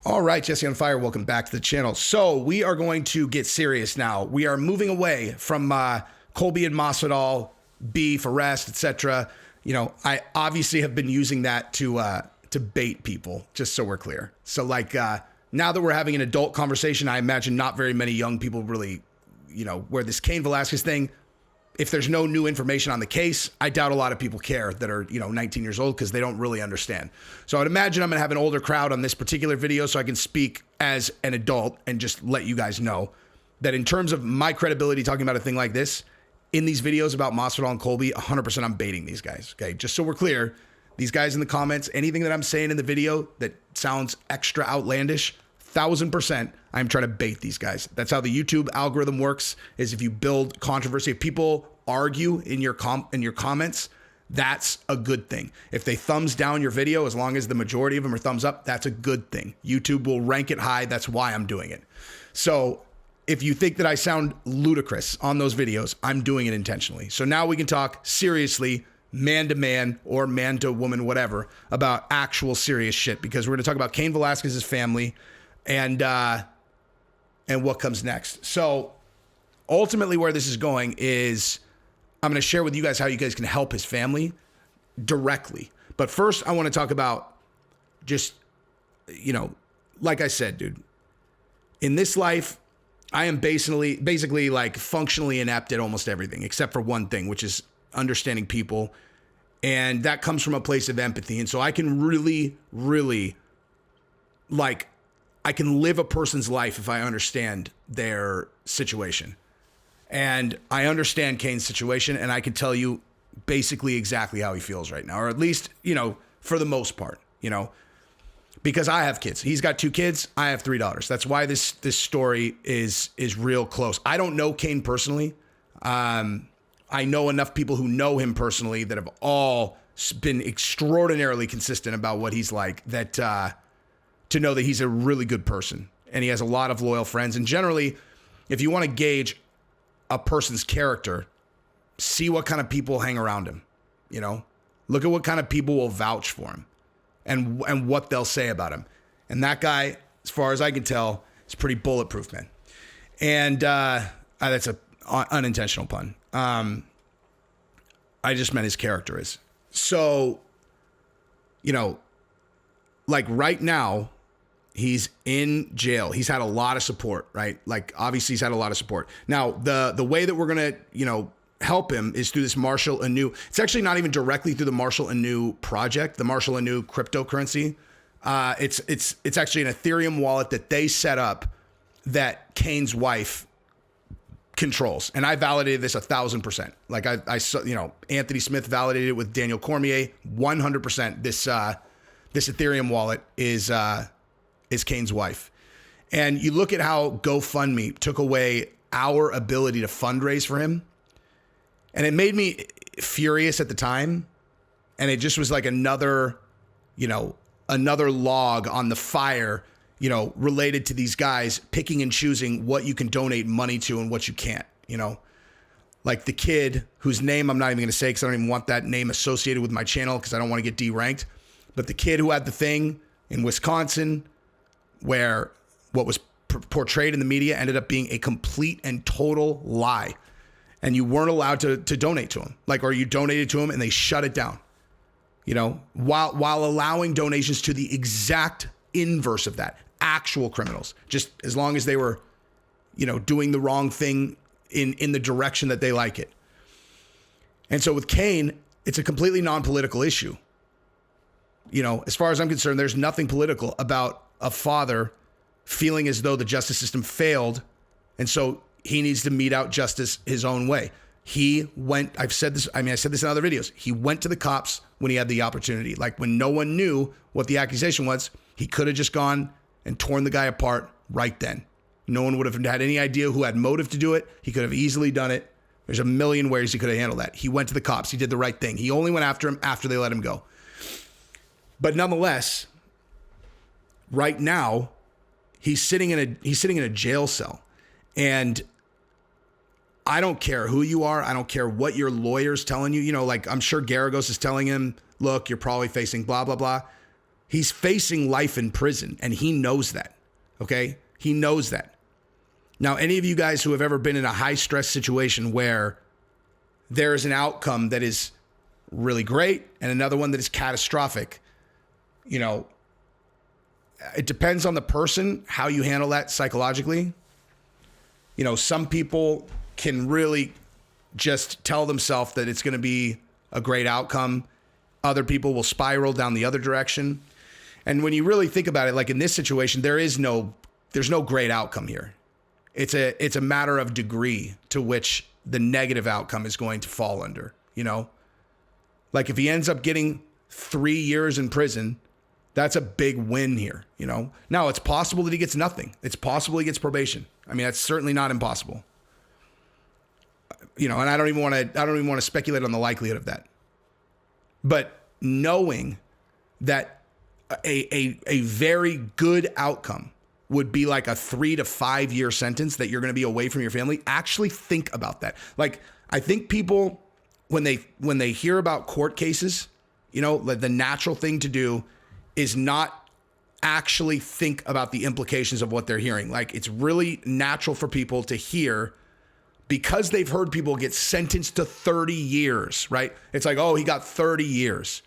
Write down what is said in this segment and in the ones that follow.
All right, Jesse on Fire, welcome back to the channel. So we are going to get serious now. We are moving away from Colby and Masvidal, beef, arrest, etc. You know, I obviously have been using that to bait people, just so we're clear. So like now that we're having an adult conversation, I imagine not very many young people really, you know, where this Cain Velasquez thing, if there's no new information on the case, I doubt a lot of people care that are, 19 years old because they don't really understand. So I'd imagine I'm going to have an older crowd on this particular video so I can speak as an adult and just let you guys know that in terms of my credibility talking about a thing like this, in these videos about Masvidal and Colby, 100% I'm baiting these guys, okay? Just so we're clear, these guys in the comments, anything that I'm saying in the video that sounds extra outlandish, 1000%, I'm trying to bait these guys. That's how the YouTube algorithm works, is if you build controversy, if people argue in your comments, that's a good thing. If they thumbs down your video, as long as the majority of them are thumbs up, that's a good thing. YouTube will rank it high. That's why I'm doing it. So if you think that I sound ludicrous on those videos, I'm doing it intentionally. So now we can talk seriously, man to man or man to woman, whatever, about actual serious shit, because we're going to talk about Cain Velasquez's family and what comes next. So ultimately where this is going is I'm going to share with you guys how you guys can help his family directly. But first I want to talk about just, like I said, dude, in this life, I am basically like functionally inept at almost everything except for one thing, which is understanding people. And that comes from a place of empathy. And so I can really, I can live a person's life if I understand their situation. And I understand Cain's situation, and I can tell you basically exactly how he feels right now, or at least, for the most part, because I have kids. He's got 2 kids. I have 3 daughters. That's why this story is real close. I don't know Cain personally. I know enough people who know him personally that have all been extraordinarily consistent about what he's like, that to know that he's a really good person and he has a lot of loyal friends. And generally, if you want to gauge a person's character, see what kind of people hang around him. Look at what kind of people will vouch for him and what they'll say about him. And that guy, as far as I can tell, is pretty bulletproof, man. And that's an unintentional pun. I just meant his character is. So, like right now, he's in jail. He's had a lot of support, right? Like obviously he's had a lot of support. Now, the way that we're going to, help him is through this Marshall Anu. It's actually not even directly through the Marshall Anu project, the Marshall Anu cryptocurrency. It's actually an Ethereum wallet that they set up that Cain's wife controls. And I validated this 1,000%. Like I saw, Anthony Smith validated it with Daniel Cormier, 100%. This Ethereum wallet is Cain's wife. And you look at how GoFundMe took away our ability to fundraise for him. And it made me furious at the time. And it just was like another log on the fire, related to these guys picking and choosing what you can donate money to and what you can't, like the kid whose name I'm not even going to say because I don't even want that name associated with my channel because I don't want to get deranked. But the kid who had the thing in Wisconsin where what was portrayed in the media ended up being a complete and total lie. And you weren't allowed to donate to him, or you donated to him and they shut it down, while allowing donations to the exact inverse of that, actual criminals, just as long as they were, doing the wrong thing in the direction that they like it. And so with Cain, it's a completely non-political issue. As far as I'm concerned, there's nothing political about a father feeling as though the justice system failed. And so he needs to mete out justice his own way. I said this in other videos. He went to the cops when he had the opportunity. Like when no one knew what the accusation was, he could have just gone and torn the guy apart right then. No one would have had any idea who had motive to do it. He could have easily done it. There's a million ways he could have handled that. He went to the cops. He did the right thing. He only went after him after they let him go. But nonetheless, right now, he's sitting in a jail cell. And I don't care who you are. I don't care what your lawyer's telling you. I'm sure Garagos is telling him, look, you're probably facing blah, blah, blah. He's facing life in prison, and he knows that, okay? He knows that. Now, any of you guys who have ever been in a high-stress situation where there is an outcome that is really great and another one that is catastrophic, you know, it depends on the person, how you handle that psychologically. You know, some people can really just tell themselves that it's going to be a great outcome. Other people will spiral down the other direction. And when you really think about it, like in this situation, there's no great outcome here. It's a matter of degree to which the negative outcome is going to fall under, you know? Like if he ends up getting 3 years in prison, that's a big win here, you know? Now, it's possible that he gets nothing. It's possible he gets probation. I mean, that's certainly not impossible. You know, and I don't even want to speculate on the likelihood of that. But knowing that a very good outcome would be like a 3 to 5 year sentence that you're going to be away from your family. Actually think about that. Like, I think people, when they hear about court cases, you know, like the natural thing to do is not actually think about the implications of what they're hearing. Like, it's really natural for people to hear, because they've heard people get sentenced to 30 years, right? It's like, oh, he got 30 years.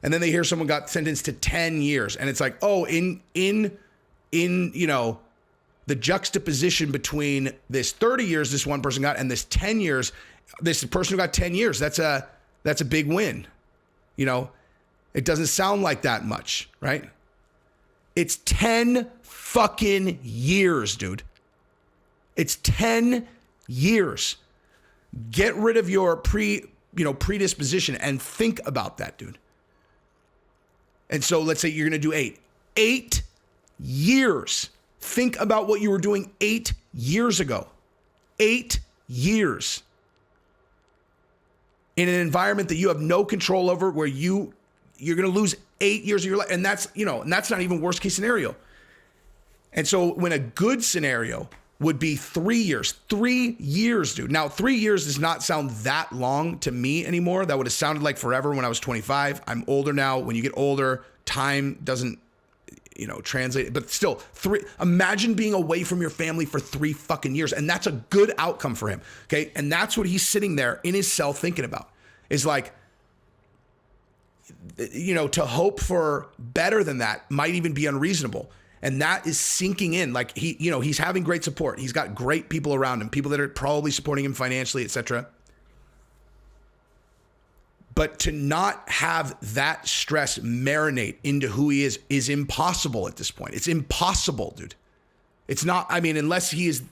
And then they hear someone got sentenced to 10 years. And it's like, oh, in you know, the juxtaposition between this 30 years this one person got and this 10 years, this person who got 10 years, that's a big win. You know, it doesn't sound like that much, right? It's 10 fucking years, dude. It's 10 years. Get rid of your predisposition and think about that, dude. And so let's say you're going to do 8. 8 years. Think about what you were doing 8 years ago. 8 years. In an environment that you have no control over, where you're going to lose 8 years of your life. And that's not even worst case scenario. And so when a good scenario would be 3 years. 3 years, dude. Now, 3 years does not sound that long to me anymore. That would have sounded like forever when I was 25. I'm older now. When you get older, time doesn't, you know, translate. But still, imagine being away from your family for 3 fucking years. And that's a good outcome for him. Okay. And that's what he's sitting there in his cell thinking about, is like, you know, to hope for better than that might even be unreasonable. And that is sinking in. Like, he's having great support. He's got great people around him, people that are probably supporting him financially, etc. But to not have that stress marinate into who he is impossible at this point. It's impossible, dude. It's not, I mean, unless he is,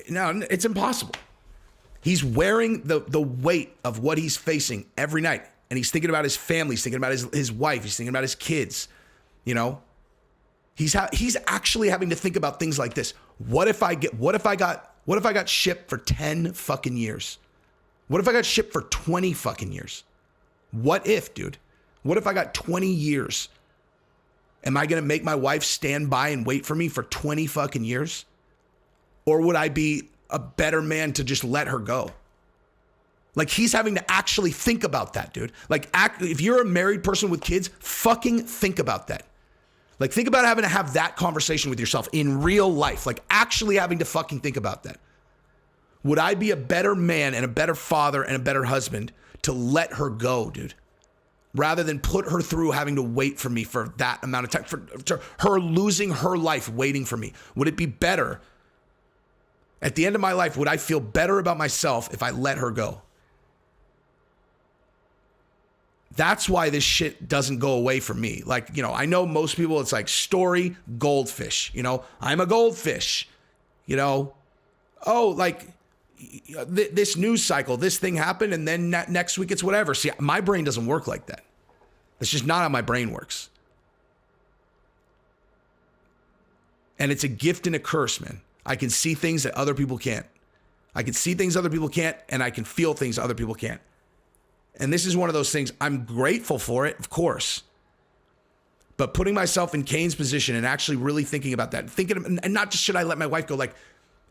no, it's impossible. He's wearing the weight of what he's facing every night. And he's thinking about his family. He's thinking about his wife. He's thinking about his kids, you know? He's actually having to think about things like this. What if I got shipped for 10 fucking years? What if I got shipped for 20 fucking years? What if, dude? What if I got 20 years? Am I going to make my wife stand by and wait for me for 20 fucking years? Or would I be a better man to just let her go? Like, he's having to actually think about that, dude. Like, if you're a married person with kids, fucking think about that. Like, think about having to have that conversation with yourself in real life. Like, actually having to fucking think about that. Would I be a better man and a better father and a better husband to let her go, dude? Rather than put her through having to wait for me for that amount of time, for her losing her life waiting for me. Would it be better? At the end of my life, would I feel better about myself if I let her go? That's why this shit doesn't go away from me. Like, you know, I know most people, it's like story, goldfish. You know, I'm a goldfish. You know, oh, like this news cycle, this thing happened, and then next week it's whatever. See, my brain doesn't work like that. That's just not how my brain works. And it's a gift and a curse, man. I can see things that other people can't. I can see things other people can't, and I can feel things other people can't. And this is one of those things. I'm grateful for it, of course. But putting myself in Cain's position and actually really thinking about that, and not just should I let my wife go, like,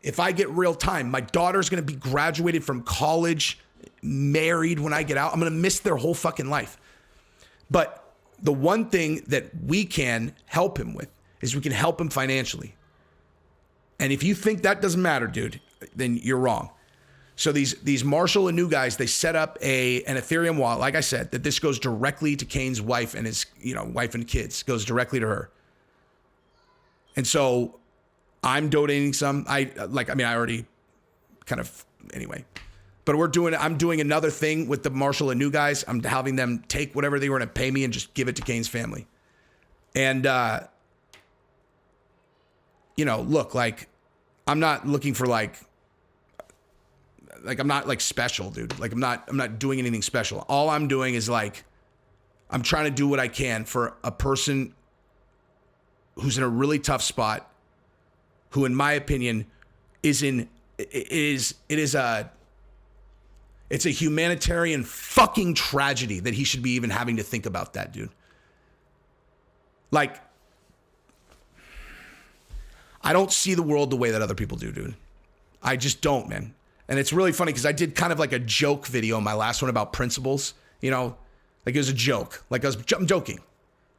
if I get real time, my daughter's going to be graduated from college, married when I get out. I'm going to miss their whole fucking life. But the one thing that we can help him with is we can help him financially. And if you think that doesn't matter, dude, then you're wrong. So these Marshall and New guys, they set up an Ethereum wallet. Like I said, that this goes directly to Cain's wife and his, wife and kids, goes directly to her. And so I'm donating some. I already kind of, anyway. But I'm doing another thing with the Marshall and New guys. I'm having them take whatever they were going to pay me and just give it to Cain's family. And, look, like, I'm not looking for I'm not like special, dude. Like I'm not doing anything special. All I'm doing is like, I'm trying to do what I can for a person who's in a really tough spot, who in my opinion it's a humanitarian fucking tragedy that he should be even having to think about that, dude. Like, I don't see the world the way that other people do, dude. I just don't, man. And it's really funny because I did kind of like a joke video in my last one about principles, like it was a joke. Like I'm joking.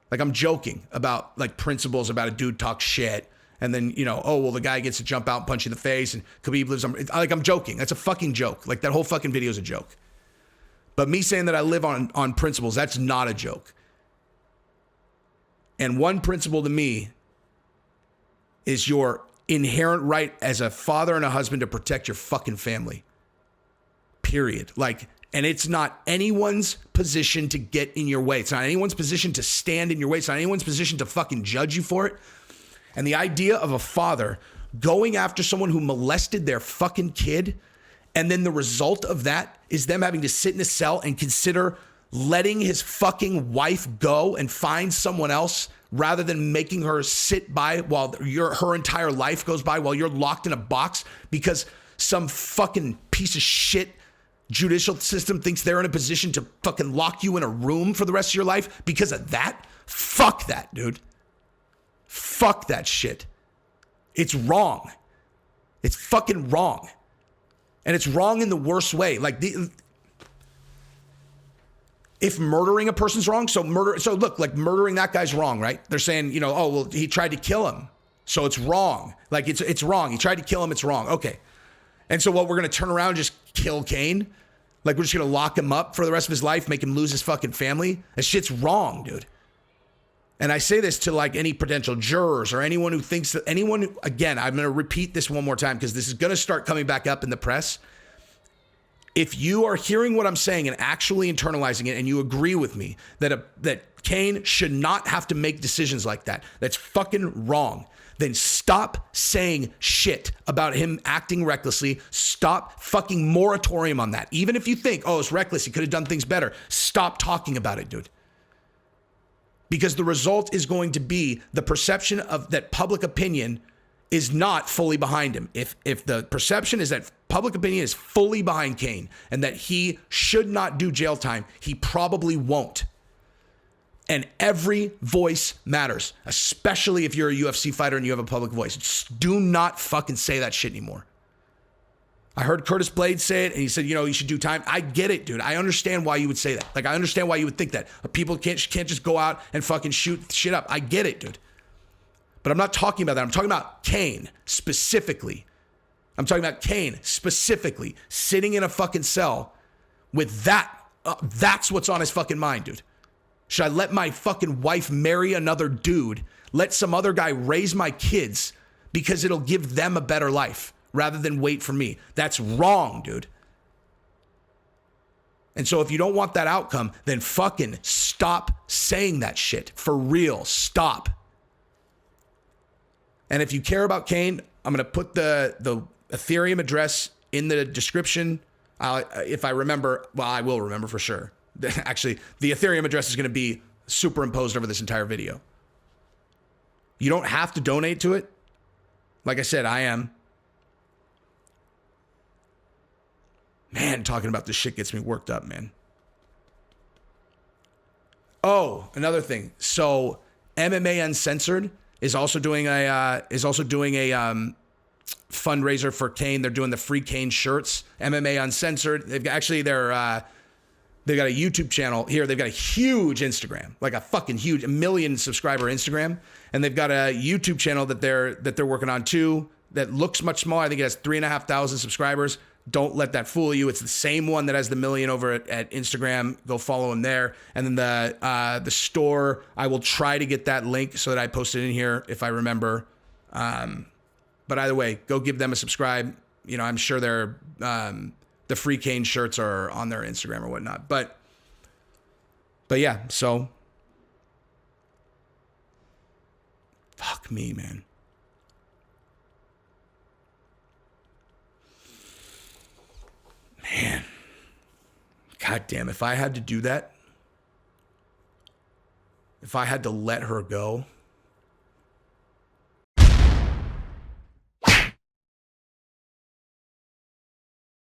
Like I'm joking about like principles about a dude talks shit. And then, the guy gets to jump out and punch you in the face and Khabib lives on, like I'm joking. That's a fucking joke. Like that whole fucking video is a joke. But me saying that I live on principles, that's not a joke. And one principle to me is your inherent right as a father and a husband to protect your fucking family. Period. Like, and it's not anyone's position to get in your way. It's not anyone's position to stand in your way. It's not anyone's position to fucking judge you for it. And the idea of a father going after someone who molested their fucking kid, and then the result of that is them having to sit in a cell and consider letting his fucking wife go and find someone else rather than making her sit by while her entire life goes by while you're locked in a box because some fucking piece of shit judicial system thinks they're in a position to fucking lock you in a room for the rest of your life because of that. Fuck that, dude. Fuck that shit. It's wrong. It's fucking wrong. And it's wrong in the worst way. Like if murdering a person's wrong, so look, like murdering that guy's wrong, right? They're saying, he tried to kill him. So it's wrong. Like it's wrong. He tried to kill him. It's wrong. Okay. And so what, we're going to turn around and just kill Cain? Like we're just going to lock him up for the rest of his life, make him lose his fucking family? That shit's wrong, dude. And I say this to like any potential jurors or anyone who thinks that again, I'm going to repeat this one more time because this is going to start coming back up in the press. If you are hearing what I'm saying and actually internalizing it and you agree with me that Cain should not have to make decisions like that, that's fucking wrong, then stop saying shit about him acting recklessly. Stop fucking moratorium on that. Even if you think, it's reckless, he could have done things better. Stop talking about it, dude. Because the result is going to be the perception of that public opinion is not fully behind him. If the perception is that public opinion is fully behind Cain and that he should not do jail time, he probably won't. And every voice matters, especially if you're a UFC fighter and you have a public voice. Just do not fucking say that shit anymore. I heard Curtis Blades say it, and he said, you should do time. I get it, dude. I understand why you would say that. Like, I understand why you would think that. People can't just go out and fucking shoot shit up. I get it, dude. But I'm not talking about that. I'm talking about Cain specifically. Sitting in a fucking cell with that. That's what's on his fucking mind, dude. Should I let my fucking wife marry another dude, let some other guy raise my kids because it'll give them a better life rather than wait for me? That's wrong, dude. And so if you don't want that outcome, then fucking stop saying that shit. For real, stop. And if you care about Cain, I'm going to put the Ethereum address in the description. If I remember, well, I will remember for sure. Actually, the Ethereum address is going to be superimposed over this entire video. You don't have to donate to it. Like I said, I am. Man, talking about this shit gets me worked up, man. Oh, another thing. So MMA Uncensored is also doing a fundraiser for Cain. They're doing the free Cain shirts. MMA Uncensored. They're They got a YouTube channel here. They've got a huge Instagram, like a fucking huge, 1 million subscriber Instagram, and they've got a YouTube channel that they're working on too. That looks much smaller. I think it has 3,500 subscribers. Don't let that fool you. It's the same one that has the 1 million over at Instagram. Go follow him there. And then the store, I will try to get that link so that I post it in here if I remember. But either way, go give them a subscribe. You know, I'm sure they're the free Cain shirts are on their Instagram or whatnot. But yeah, so fuck me, man. Man, God damn, if I had to do that, if I had to let her go,